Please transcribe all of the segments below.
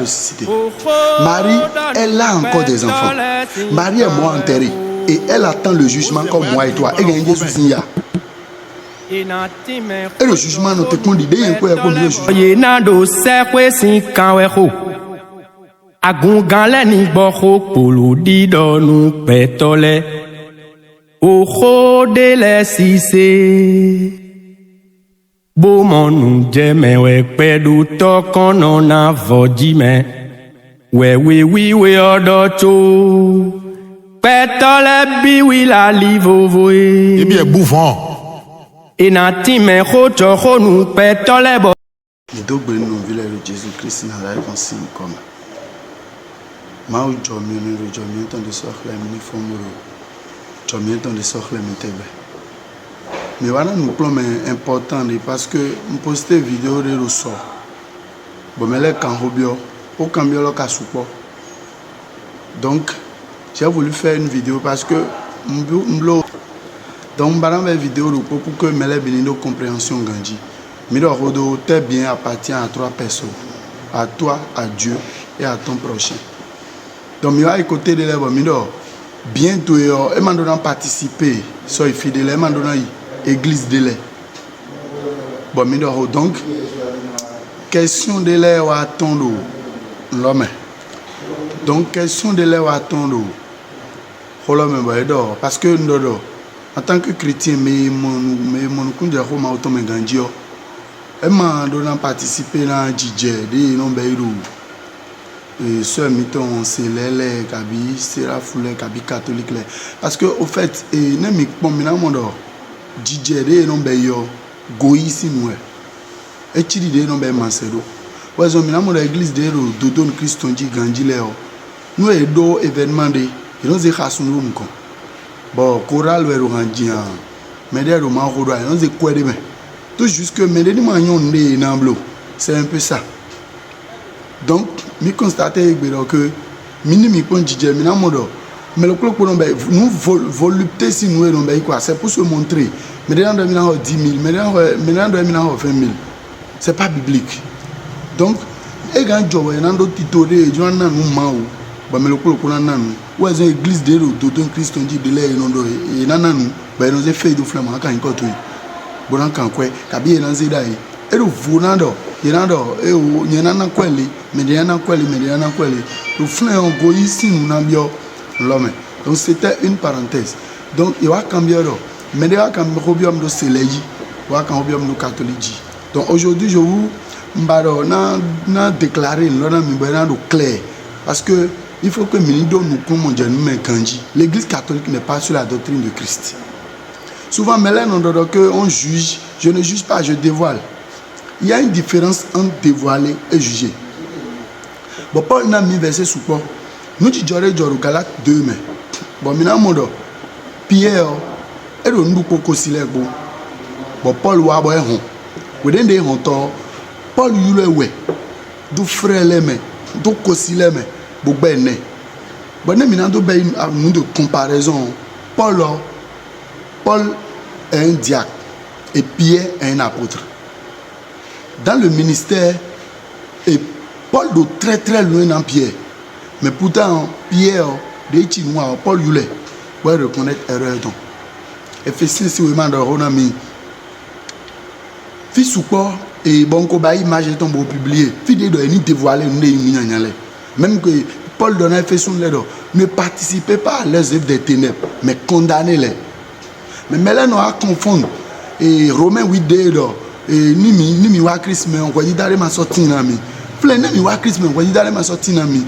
ressuscité. Marie, elle a encore des enfants. Marie est mort enterrée. Et elle attend le jugement comme moi et toi. Et le jugement ne te conduit pas comme le jugement. Bomonu jeme we pedu tokono na vojime we odocho petole biwi la livovoe et bien bouffon et na time khocho khonu petole bo les deux bonnes nouvelles de Jésus-Christ n'a pas répondu comme Mao Jomio le Jomio tant de sorte la uniforme Jomio tant de sorte la metebe. Mais voilà nous plomb important parce que nous postons vidéo de ressort. Bon mais les canrobio au cambio le casupo. Donc j'ai voulu faire une vidéo parce que donc baran une vidéo pour que mes bénino compréhension ganji. Mais le rodo tes bien appartient à trois personnes. À toi, à Dieu et à ton prochain. Donc il va écouter de l'œuvre bientôt et m'en donnant participer sois fidèle et m'en donnant église de lait. Bon, donc, question de lait ou attendre l'homme. Donc, question de lait ou attendre l'homme. Parce que nous, en tant que chrétien, mais mon kunde Roma automé gandio, et m'a donné participer dans DJ, des noms beirou. Et ce miton c'est les kabi, c'est la foule kabi catholique. Parce que au fait, et n'aime pas mon DJ non be yo goisi nous e chiri de non be mansero wazo mina mo l'église de ro dodon Christ onji ganji leo nous e do événement de ils ont xasun rum ko bon choral we ro ganji an mais de ro ma ro do ils ont quoi de mais tout jusque mais de ma nyon ne namblo c'est un peu ça donc mi constater que minimi pon DJ mina mo do. Mais le club nous volupté si nous sommes quoi, c'est pour se montrer. Mais dans 10 000, mais dans 20 000, c'est pas biblique. Donc, et quand je vois un autre titre, je vois un moment où, mais le club pour un an, où est l'église de l'automne Christ on dit de l'air et non, ben nous fait de flamme quand il côté. Bon quand quoi, kabi et nanzi d'ailleurs. Et le volando, il y en a et il y en a quoi les, mais il y en a quoi les, mais il y en a quoi les. Le flamme on go ici nous n'ambio. L'homme. Donc c'était une parenthèse. Donc il y a cambié mais il y a cambié de céléji, il y a cambié de catholique. Donc aujourd'hui je vous déclarer le clair parce que il faut que l'Église catholique n'est pas sur la doctrine de Christ. Souvent on juge, je ne juge pas, je dévoile. Il y a une différence entre dévoiler et juger. Bon, Paul n'a mis verset sous quoi. Nous disons Galate 2 mais bon mina modo Pierre et le nous poko silego bon Paul wa boy hon we den dey hon to Paul yule we do frère le mais do kosile mais bo gbe ne bon ne mina do be nous de comparaison Paul est un diacre et Pierre est un apôtre dans le ministère et Paul de très très loin dans Pierre. Mais pourtant, Pierre, de Chinois, Paul Yule, va reconnaître erreur. Ephésiens, si vous m'en donnez, fils ou quoi, et bon, qu'on va image et tombe publié, fils de ni dévoiler, même que Paul donne Ephésiens, ne participez pas à les œuvres des ténèbres, mais condamnez-les. Mais là, nous allons confondre, et Romains 8, et ni wa Christ, mais on va dire d'aller ma sortie, nami. Plein ni wa Christ, mais on va dire d'aller ma sortie, nami.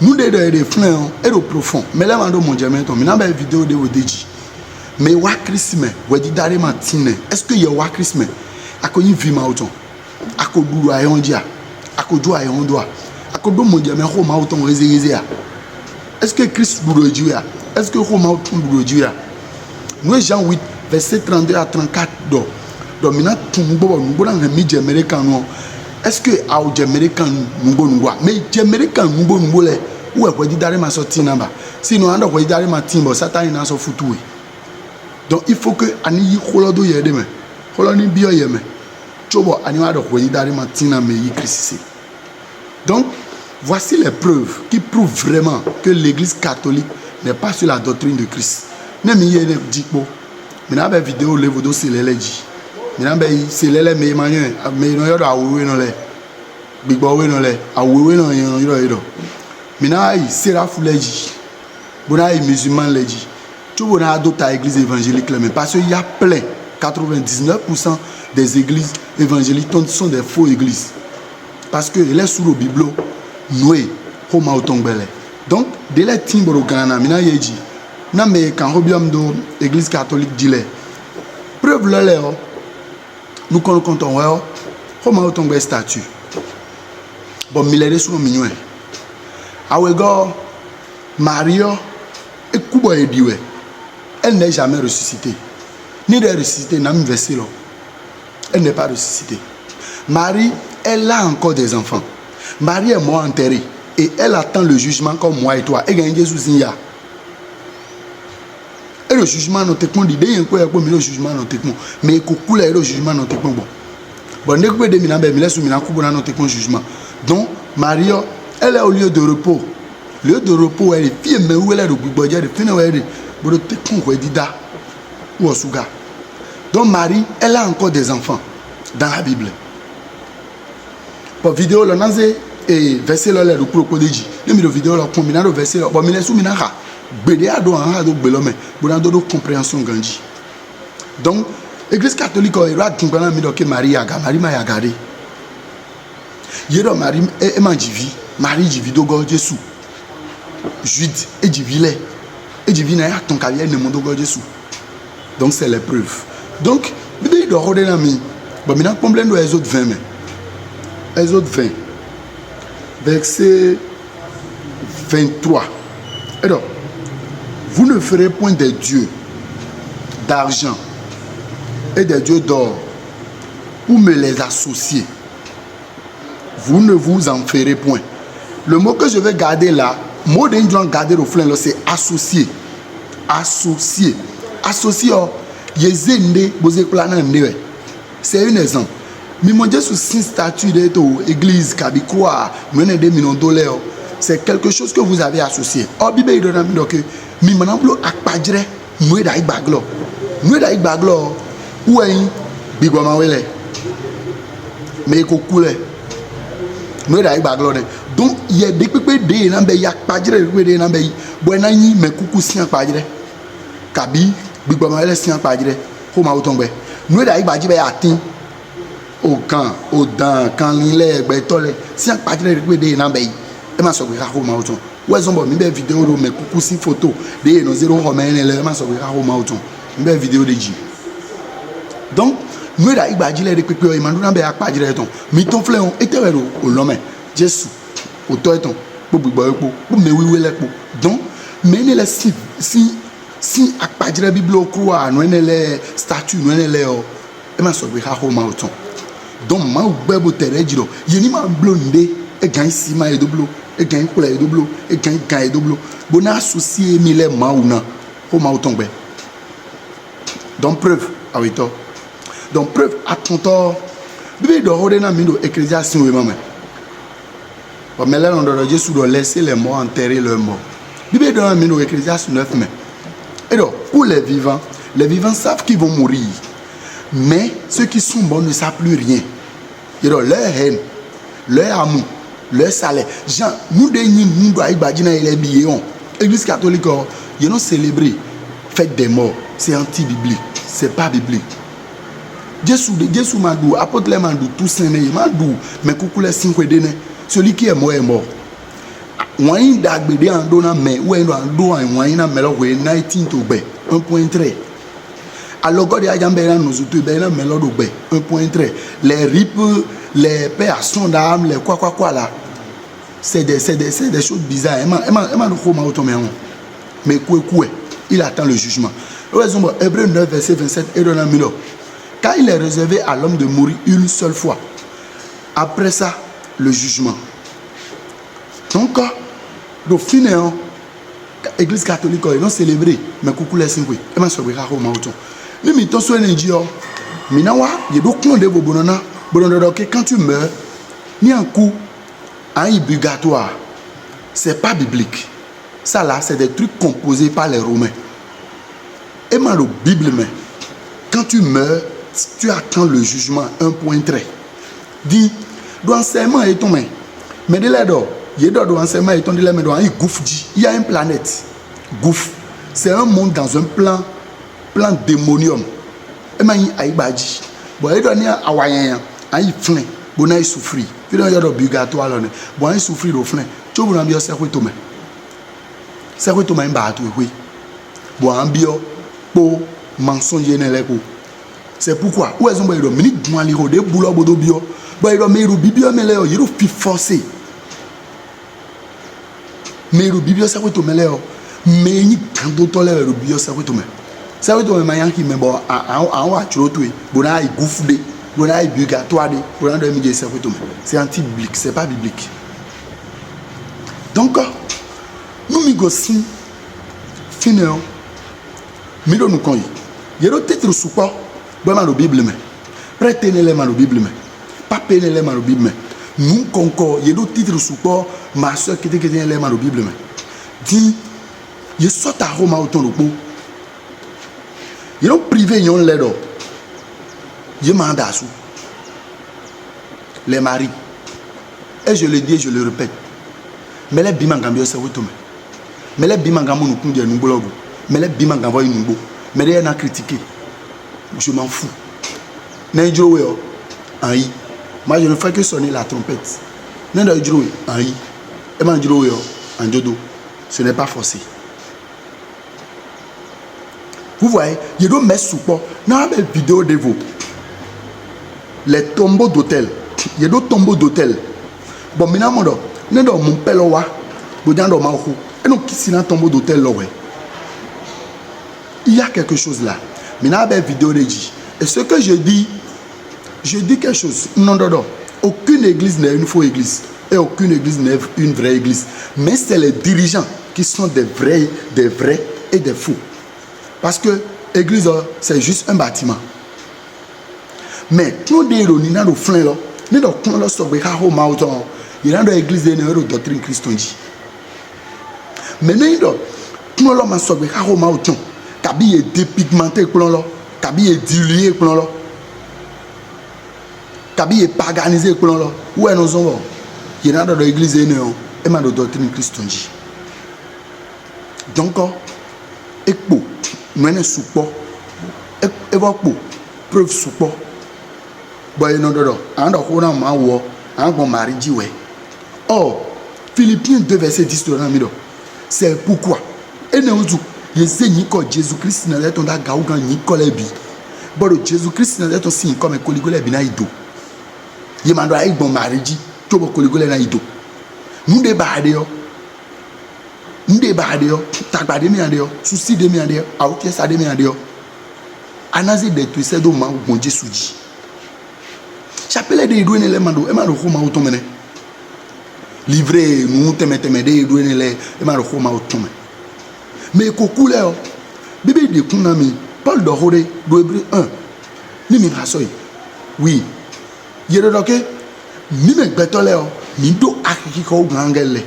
Nous des flancs et au profond. Mais là, mon diamant, mais dans la vidéo de Odéji. Mais wa Christmas, vous dites d'aller matiner. Est-ce que y a wa Christmas? À quoi il vit ma autant? À quoi du à un dia? À quoi du à un doigt? À quoi du mon diamant Roma autant réservé? Est-ce que Christ boulot Dieu? Est-ce que Roma autant boulot Dieu? Nous Jean 8 verset 32 à 34 do. Dominant tout nous bon dans le milieu américain. Est-ce que aux Américains nous bon mais les Américains nous bon où est dit d'aller ma sortie namba sinon on doit d'aller ma timbo satan n'a so foutu donc il faut que ani kholodo yede me kholoni bio yeme chobo ani wa do d'aller ma tina me yi Christ donc Voici les preuves qui prouvent vraiment que l'église catholique n'est pas sur la doctrine de Christ. Même hier, je vais vidéo le vidéo c'est les dit. Je vais c'est les mais non yo da wewe no le. Bigbo we no le. A wewe no yo. Mina c'est la foule dit. Bona musulman le dit. Tu vas adopter l'église évangélique là, mais parce qu'il y a plein 99% des églises évangéliques sont des faux églises. Parce que les sous le Bible Noé, Homa Otongbele. Donc, dès les timbres au Ghana, mina yeji. Na me quand Robiam do Église catholique dit les. Preuve le léo. Nous comptons ouais. Homa Otongbele statue. Bon, millénaire sur mignon. Awego Mario et Kuba Ediwe. Elle n'est jamais ressuscitée. Ni de ressusciter, n'a même versé là. Elle n'est pas ressuscitée. Marie, elle a encore des enfants. Marie est mort enterrée et elle attend le jugement comme moi et toi. Et gagne Jésus ya. Et le jugement non technique dit il y a quoi le jugement non technique mais coucou là le jugement non technique bon. Bon dès que de mina be mila sou mina coucou non technique jugement. Donc Marie elle est au lieu de repos. Lieu de repos elle est fille mais où elle est de gbogbo de fine elle est de technique ou dida ou osuga. Donc Marie elle a encore des enfants dans la Bible. Pour vidéo là naze et verset là le crocodile le mi vidéo là combinado verset là bon mi les sous mina ha bede ado an ado belome bon ado compréhension ganji. Donc église catholique o ira timbana mi do ke Marie ma ya gade yedo Marie e ma jivi Marie jivi do go Jésus jude et jivile et divina ya ton carrière ne mondo go Jésus. Donc c'est les preuves. Donc bibi do rodé na mi bon mi na problème do Exode 20 mais Exode 20, verset 23. Alors, vous ne ferez point des dieux d'argent et des dieux d'or pour me les associer. Vous ne vous en ferez point. Le mot que je vais garder là, mot d'un doit garder au flanc, c'est associer. Associer. Associer, c'est un exemple. Mais mon Dieu sous 6 statues de l'église Kabikoa, mené des millions de dollars, c'est quelque chose que vous avez associé. Oh, Bible il donne donc mi manamblo akpadre nous dai baglo. Nous dai baglo ou un bigoma wele. Mais ko kule. Nous dai baglo. Donc il y a des pépé de nambe yakpadre de nambe bona ni me kuku sian padre. Kabi bigoma wele sian padre. Ko ma otombe. Nous dai bajibe atin au camp, au dents, quand il est bétolé, si un patron de des nambay, et ma soeur Roma auton. Ou est-ce qu'on met vidéo de mes coucou si photo, des nos zéro romains et les ma soeur Roma auton. Une vidéo de J. Donc, nous là, il va dire les pépions, il m'a donné un pas dire ton. Mais ton fléon était au lomé. Jésus, au toiton, pour me oui, donc, menez les si à pas dire la Bible au croix, nous les statues, nous les et ma soeur Roma auton. Donc ma bebo terejiro yeni ma blonde e gan sima e doblo e gan kula e doblo e gan e doblo bona associé mi le mauna ho ma otombe. Donc preuve awito. Donc preuve à ton tort bibi do hodena mi do Ecclésiaste we mama ba mele on do Jésus do laisser les morts enterrer leurs morts bibi do mi do Ecclésiaste 9 mai. Et donc pour les vivants savent qu'ils vont mourir. Mais ceux qui sont bons ne savent plus rien. Leur haine, leur amour, leur salaire. Jean, nous nous doit les billets. L'église catholique, ils ont célébré fête des morts. C'est anti-biblique. C'est pas biblique. Jésus m'a dit, apôtre les m'a dit, tout ça, m'a dit, mais coucou les 5 dénés. Celui qui est mort est mort. Moyen d'agbédé en donnant, mais où est-ce qu'on moyen à mélanger 19 to B 1.3. Alors, quand il y a nous autres, 1.3. Les ripes, les personnes d'âme, les quoi là. C'est des choses bizarres. Mais quoi, il attend le jugement. Hébreux 9, verset 27, et dans quand il est réservé à l'homme de mourir une seule fois, après ça, le jugement. Donc, le final, l'église catholique, ils ont célébré, mais coucou les 5 et ma soeur, nous mettons sur l'énergie. Minawa, il y a d'autres de vos bonhommes. Quand tu meurs, il y a un coup à un purgatoire. c'est pas biblique. Ça là, c'est des trucs composés par les Romains. Et dans la Bible, quand tu meurs, tu attends le jugement, un point très. Dit, l'enseignement est ton main. Mais de là, il y a l'enseignement est ton main, il y a une planète. Gouffre. C'est un monde dans un plan démonium. Et maintenant, il y a badji. Bon, il y a un hawaïen, il y a flin, bon, il souffre. Il y a un obligatoire, bon, il souffre au flin. Tu vois, il y a un cerveau de main. Cerveau de main, il y a un oui. Bon, un bio, pour mensonge, c'est pourquoi. Où est-ce que vous avez dit que des boulots de bio? Vous avez dit que vous avez forcé. Mais le bio, c'est quoi tout le monde? Mais il y a d'autres le bio, c'est quoi tout le monde? C'est quoi tout le monde qui me dit c'est anti-biblique, c'est pas biblique. Donc, nous négocions, finissons, nous nous connaissons. Il y a des titres support, dans la Bible, prêtez-les dans la Bible, pas payer-les dans la Bible. Nous concordons, il y a des titres support, ma soeur qui était dans la Bible. Dit, il sort à Rome autour de vous. Il y a un privé, il y a un leader. Il y a un mandat. Les maris. Et je le dis et je le répète. Mais les bimangambio, c'est où tout. Mais les bimangambio, nous pouvons dire nous bloguons. Mais les bimangambio, nous bloguons. Mais les gens critiqué. Je m'en fous. N'ayez-vous aïe. Moi, je ne fais que sonner la trompette. N'ayez-vous aïe. Et moi, je en dodo. Ce n'est pas forcé. Vous voyez, il y a des mets support. Dans la vidéo de vous, les tombeaux d'hôtel. Il y a des tombeaux d'hôtel. Bon, maintenant, mon père, et donc, qui est dans tombeau d'hôtel, il y a quelque chose là. Maintenant, la vidéo de dit. Et ce que je dis quelque chose. Non. Aucune église n'est une fausse église. Et aucune église n'est une vraie église. Mais c'est les dirigeants qui sont des vrais et des faux. Parce que l'église, c'est juste un bâtiment. Mais nous nous dans le flanc là, nous dans le sobre au mauton, il y a dans l'église de la doctrine chrétienne. Mais nous dans le sobre au mauton, kabi est dépigmenté plan là, kabi est dilué plan là, kabi est paganisé plan là. Où est nos hommes? Il y a dans l'église de la doctrine chrétienne. Donc, ekpo, nous avons support, ekpo, preuve support. Boy non, or, Philippiens 2 verset 10 c'est pourquoi. Et nous disons, Jésus-Christ n'a pas de gaougan ni colébi. Bon, Jésus-Christ n'a pas de signe comme un coligolé binaïdo. Il m'a dit bon maridi, tu vas coligolé naïdo. Nous débattons. Nous débattons. T'as pas de miandéo, souci de miandéo, out yes à de miandéo. Anazi de tout c'est dommage bon Jésus dit. Chapelle de douane les mando, et mando comment automne. Livré, nous te mettons des douane les, et mando comment automne. Mais cocoulé, bébé de Kunami, Paul de Horé, d'Hébreu 1, l'immigration. Oui, il y a donc, ni me bétolé, ni do akiko gangele.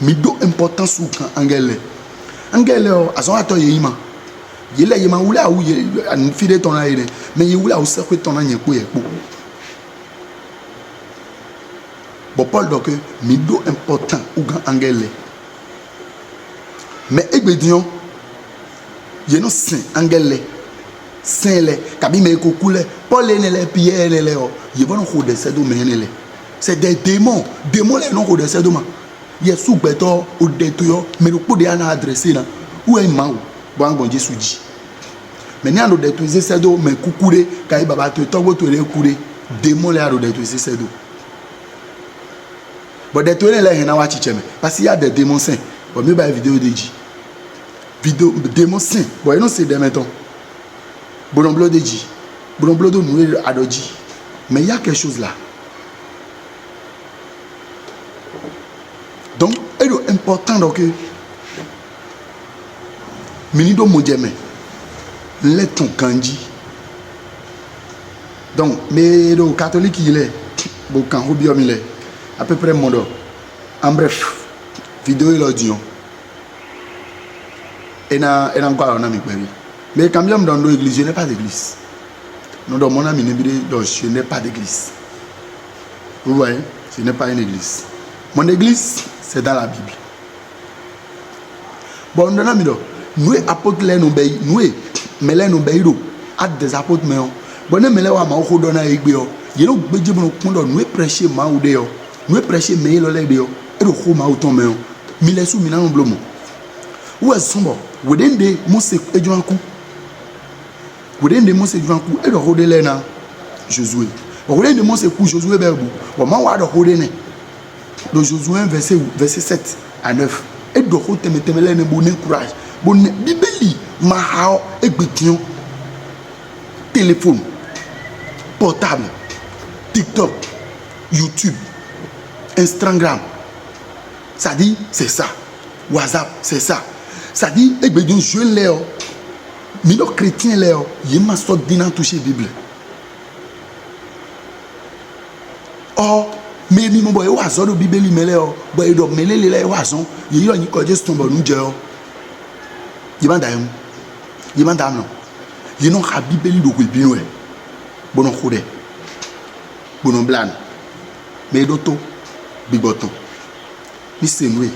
Mi do importance ou angele. Angele, à son ato yima. Il est yima oula ou il fide ton aïe, mais il oula ou ça que ton aïe est bon, Paul donc, mi do important ou angele. Mais égbédion, il y a un saint angele. Saint le, kabi me kokoule, Paul est le, Pierre est le, il va nous de ces domaines. C'est des démons. Démons les noms de ces domaines. Il y a sous béton ou détruit, mais le coup de yana adressé là. Où est Maou? Bon, Jésus dit. Mais nous avons détruit ces dos, mais coucouré, quand il va te tomber, tu es couré. Démon les a détruit ces dos. Bon, détruire les gens à Tchétchène. Parce qu'il y a des démons saints. Bon, mieux la vidéo de dit. Vidéo, démons saints. Bon, non, c'est des métons. Bon, bleu de dit. Bon, bleu de nous à dit. Mais il y a quelque chose là. Donc, il est important que Minido Modjeme, les ton kanji. Donc, mais le catholique il est, bon, quand il est, à peu près mon dos. En bref, vidéo il a dit et n'a encore un ami mais quand même dans l'église je n'ai pas d'église. Non, dans mon ami je n'ai pas d'église. Vous voyez, ce n'est pas une église. Mon église, c'est dans la Bible. Bon, nous apôtres nous mais nous des apôtres mais bon mais là ma ko dona igbe yo ye lo gbeje bon ko nous prêcher ma ou de yo nous prêcher mais lo le de yo e do ko ma o ton me yo mi le su mi na no blomo wo sombo within the Mose ejuanku within the Mose ejuanku e do ho de le na Josué within the Mose ku Josué berbu wo ma wa do ho de ne do Josué verset 7 à 9 e do ho temetemele ne bon courage bon bibeli ma ha egbetion téléphone, portable, TikTok, YouTube, Instagram. Ça dit, c'est ça. WhatsApp, c'est ça. Ça dit, et bien, je l'ai. Mais les chrétiens, ils m'ont sorti d'en toucher la Bible. Oh, mais ils m'ont dit, ouais, ça, la Bible, ils m'ont dit, ils m'ont dit, ils m'ont dit, ils m'ont dit, ils m'ont dit, ils n'ont pas de Bible de Bible. Bon, on a bon, blanc. Mais d'autres, bigoton. Mais c'est nous,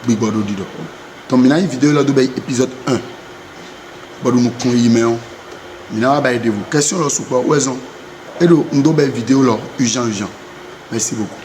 bigoton. Donc, maintenant, une vidéo là de l'épisode 1. Bon, nous avons maintenant, vous. Question là, sur quoi? Et donc, nous avons une vidéo là, urgent. Merci beaucoup.